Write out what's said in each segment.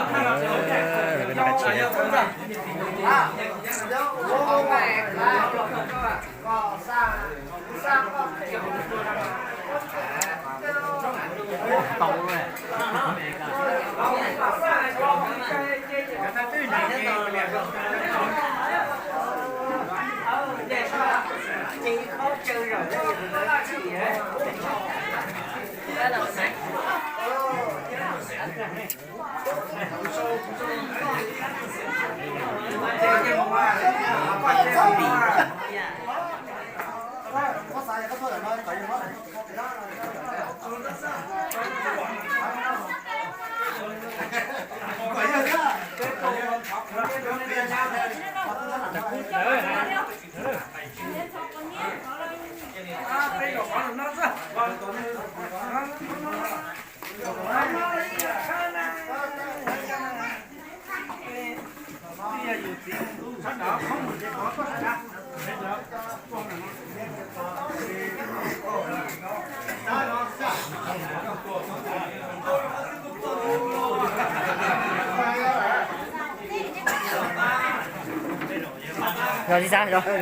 เป็นกระเชียตรงเลยchị khó chơi rồi đấy chị ấy có sai có thôi là nói tại vì nó rồi đi ra rồi rồi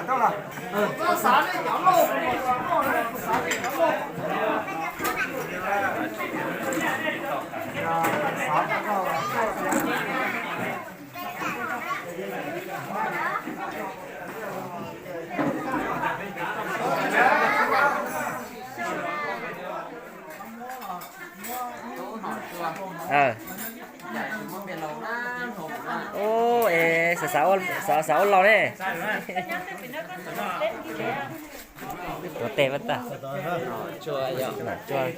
đó là nó xả lên nhỏ luôn xả lên nhỏ luôn ô ê sáu lò đấy có tệ mất ta chua giờ chua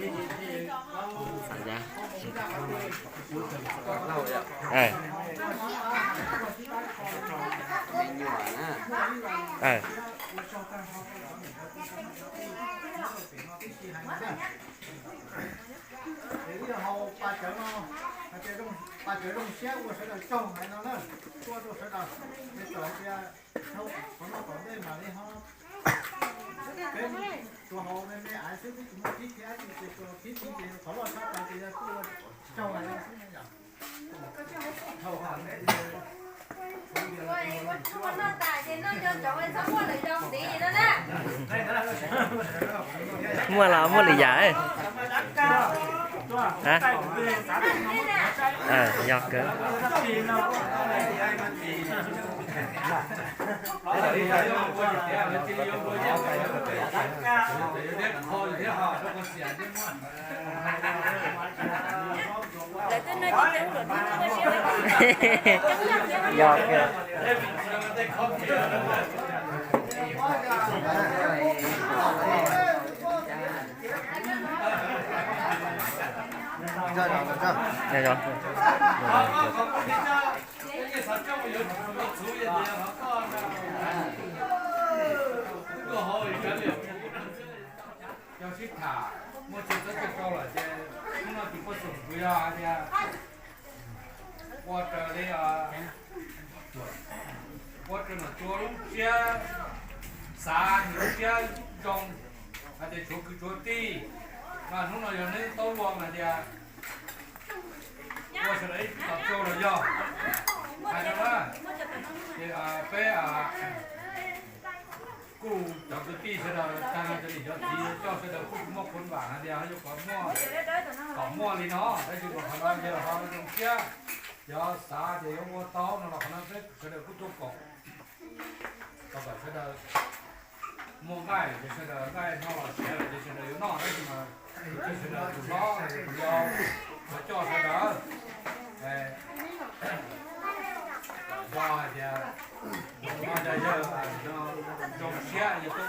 sẵn ra bà chở đông xe của sẽ là chồng hay nó nữa qua tôi sẽ là cái chở xe không có nó còn đây mà đi không cáiตัวhọไม่อาจจะไม่ถึงที่แค่ที่ตัวที่เขาว่าชอบไปที่ตัวเจ้าอะไรใช่ไหมจ๊ะเขาหาได้nó tại thì nó cho chồng anh sống qua lại trong tí gì đó nè mua là mua lì giả ấy hả do cơ để tôi nói chị chẳng được nó do cơ rồi đây rồi要去卡，我觉得最高了，这弄到底不准备啊，这我这里啊，我这么做龙虾，啥龙虾种，还得做地，那弄到有人都忘了的，我是来到做了要，看到吗？这被กูจับตัวตีเสร็จแล้วทางจะหลีกทีเจ้าเสร็จแล้วกูมั่วคนบ้าเดียวอยู่กับมั่วกับมั่วเลยเนาะได้อยู่กับคนนั้นเดียวเขาตรงเชี่ยเดี๋ยวสาเดี๋ยวมั่วเต้านั่นแหละคนนั้นเสร็จแล้วกูทุกเกาะก็แบบเสร็จแล้วมั่วง่ายเสร็จแล้วง่ายเท่าเสียเลยเสร็จแล้วอยู่นอกได้ที่มาเสร็จแล้วถูกล้อถูกยาวมาจ่อเสร็จแล้วก็เดี๋ยวมาจะเยอะจงเชี่ยอยู่ตัว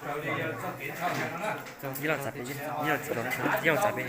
เราเดี๋ยวต้องกินข้าวกันนะ 이런 잡이 이런 잡이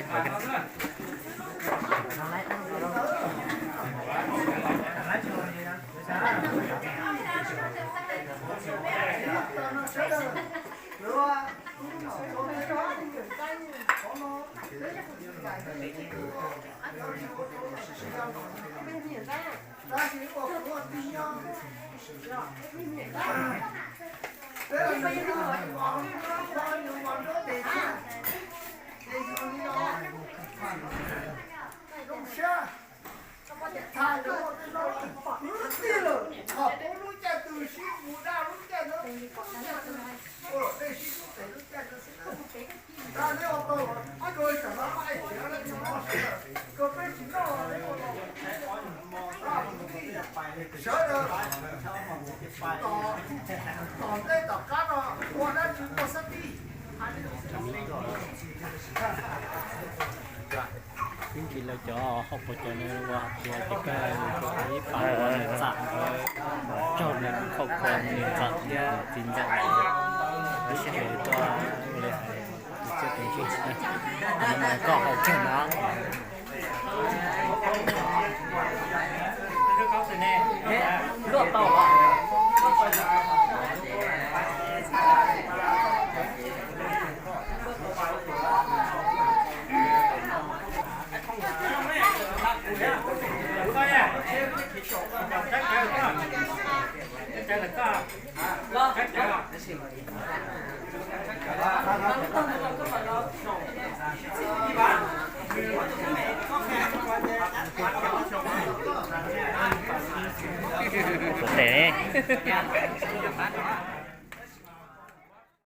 những kỳ là cho học một cho nênว่าเดี๋ยวจะก็มีปากว่าสั่งชอบเนี่ยเขาคนเนี่ยจัดเนี่ยจริงจังไม่ใช่ตัวเลยจะเป็นชื่อมันก็好看นะรวบเต่าอ่ะตัวเตะ